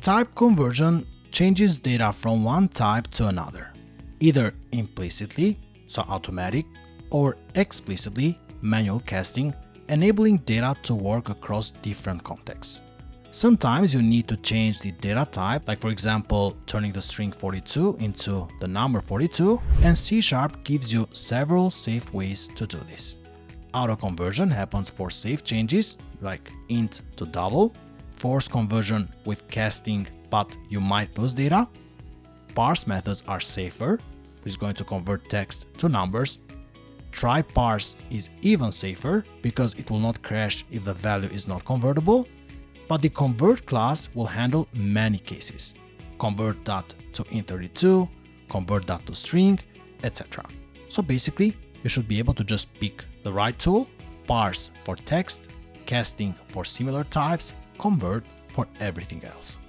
Type conversion changes data from one type to another, either implicitly, so automatic, or explicitly, manual casting, enabling data to work across different contexts. Sometimes you need to change the data type, like for example, turning the string 42 into the number 42, and C# gives you several safe ways to do this. Auto-conversion happens for safe changes, like int to double, force conversion with casting, but you might lose data. Parse methods are safer, which is going to convert text to numbers. TryParse is even safer because it will not crash if the value is not convertible. But the convert class will handle many cases. Convert that to int32, convert that to string, etc. So basically, you should be able to just pick the right tool, parse for text, casting for similar types, convert for everything else.